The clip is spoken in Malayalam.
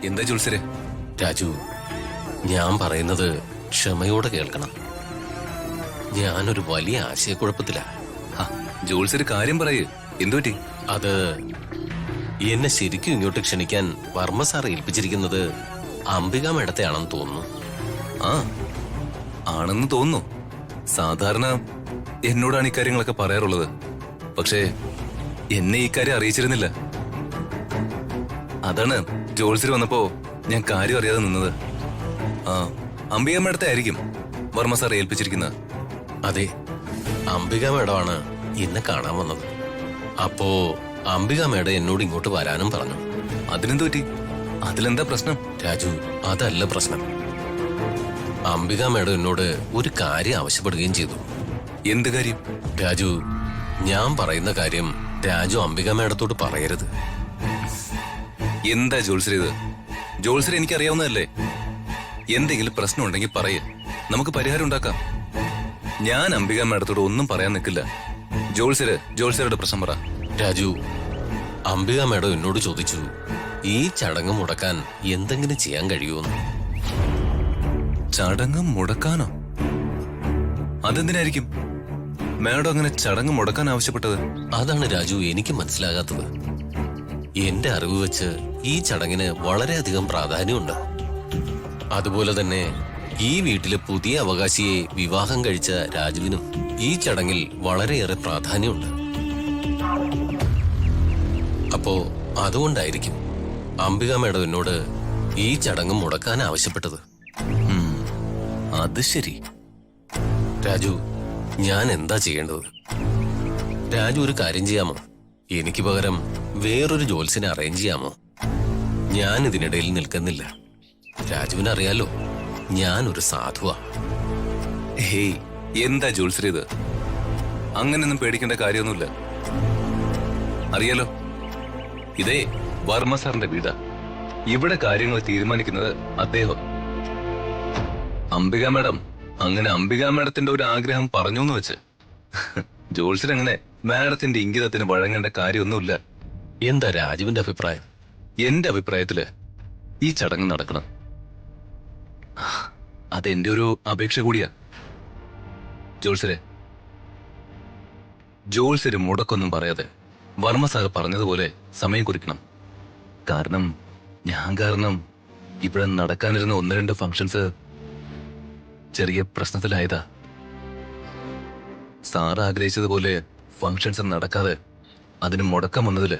എന്താ ജോത്സരെ? രാജു, ഞാൻ പറയുന്നത് ക്ഷമയോടെ കേൾക്കണം. ഞാനൊരു വലിയ ആശയക്കുഴപ്പത്തിലാ. ജോത്സര് കാര്യം പറയ്, എന്തുപറ്റി? അത് എന്നെ ശരിക്കും ഇങ്ങോട്ട് ക്ഷണിക്കാൻ വർമ്മ സാർ ഏൽപ്പിച്ചിരിക്കുന്നത് അംബിക മേഡത്തെയാണെന്ന് തോന്നുന്നു. ആ, ആണെന്ന് തോന്നുന്നു. സാധാരണ എന്നോടാണ് ഇക്കാര്യങ്ങളൊക്കെ പറയാറുള്ളത്. പക്ഷേ എന്നെ ഈ കാര്യം അറിയിച്ചിരുന്നില്ല. അതാണ് ജോത്സര് വന്നപ്പോ ഞാൻ കാര്യം അറിയാതെ നിന്നത്. ആ, അംബിക മേഡത്തെ ആയിരിക്കും വർമ്മ സാർ ഏൽപ്പിച്ചിരിക്കുന്നത്. അതെ, അംബിക മേഡമാണ് എന്നെ കാണാൻ വന്നത്. അപ്പോ അംബിക മേഡം എന്നോട് ഇങ്ങോട്ട് വരാനും പറഞ്ഞു. അതിനെന്തു പറ്റി? അതിലെന്താ പ്രശ്നം? രാജു, അതല്ല പ്രശ്നം. അംബിക മേഡം എന്നോട് ഒരു കാര്യം ആവശ്യപ്പെടുകയും ചെയ്തു. എന്ത് കാര്യം? രാജു, ഞാൻ പറയുന്ന കാര്യം രാജു അംബിക മേഡത്തോട് പറയരുത്. എന്താ ജോത്സര് ഇത്? ജോത്സര് എനിക്കറിയാവുന്നതല്ലേ. എന്തെങ്കിലും പ്രശ്നം ഉണ്ടെങ്കിൽ പറയ്, നമുക്ക് പരിഹാരം ഉണ്ടാക്കാം. ഞാൻ അംബിക മേഡത്തോട് ഒന്നും പറയാൻ നിൽക്കില്ല. ജോത്സരുടെ പ്രശ്നം പറ. രാജു, അംബിക മേഡം എന്നോട് ചോദിച്ചു ഈ ചടങ്ങ് മുടക്കാൻ എന്തെങ്കിലും ചെയ്യാൻ കഴിയുമെന്ന്. ചടങ്ങ് മുടക്കാനോ? അതെന്തിനായിരിക്കും മേഡം അങ്ങനെ ചടങ്ങ് മുടക്കാൻ ആവശ്യപ്പെട്ടത്? അതാണ് രാജു എനിക്ക് മനസ്സിലാകാത്തത്. എന്റെ അറിവ് വെച്ച് ഈ ചടങ്ങിന് വളരെയധികം പ്രാധാന്യമുണ്ട്. അതുപോലെ തന്നെ ഈ വീട്ടിലെ പുതിയ അവകാശിയെ വിവാഹം കഴിച്ച രാജുവിനും ഈ ചടങ്ങിൽ വളരെയേറെ പ്രാധാന്യമുണ്ട്. അപ്പോ അതുകൊണ്ടായിരിക്കും അംബിക മേഡം എന്നോട് ഈ ചടങ്ങ് മുടക്കാൻ ആവശ്യപ്പെട്ടത്. അത് ശരി. രാജു, ഞാൻ എന്താ ചെയ്യേണ്ടത്? രാജു ഒരു കാര്യം ചെയ്യാമോ? എനിക്ക് പകരം വേറൊരു ജോത്സ്യനെ അറേഞ്ച് ചെയ്യാമോ? ഞാൻ ഇതിനിടയിൽ നിൽക്കുന്നില്ല. രാജുവിനറിയാലോ ഞാനൊരു സാധുവാ. ഹേയ്, എന്താ ജോത്സര് ഇത്? അങ്ങനെയൊന്നും പേടിക്കേണ്ട കാര്യമൊന്നുമില്ല. അറിയാലോ, ഇതേ വർമ്മ സാറിന്റെ വീടാ. ഇവിടെ കാര്യങ്ങൾ തീരുമാനിക്കുന്നത് അദ്ദേഹം. അംബിക മേഡം അങ്ങനെ അംബിക മേഡത്തിന്റെ ഒരു ആഗ്രഹം പറഞ്ഞു എന്ന് വെച്ച് ജോത്സര് അങ്ങനെ മേഡത്തിന്റെ ഇംഗിതത്തിന് വഴങ്ങേണ്ട കാര്യമൊന്നുമില്ല. എന്താ രാജുവിന്റെ അഭിപ്രായം? എന്റെ അഭിപ്രായത്തില് ഈ ചടങ്ങ് നടക്കണം. അതെന്റെ ഒരു അപേക്ഷ കൂടിയാ. ജോത്സര് മുടക്കൊന്നും പറയാതെ വർമ്മ സാർ പറഞ്ഞതുപോലെ സമയം കുറിക്കണം. ഞാൻ ഇവിടെ നടക്കാനിരുന്ന 1-2 ഫംഗ്ഷൻസ് ചെറിയ പ്രശ്നത്തിലായതാ. സാർ ആഗ്രഹിച്ചതുപോലെ ഫംഗ്ഷൻസ് നടക്കാതെ അതിന് മുടക്കം വന്നതില്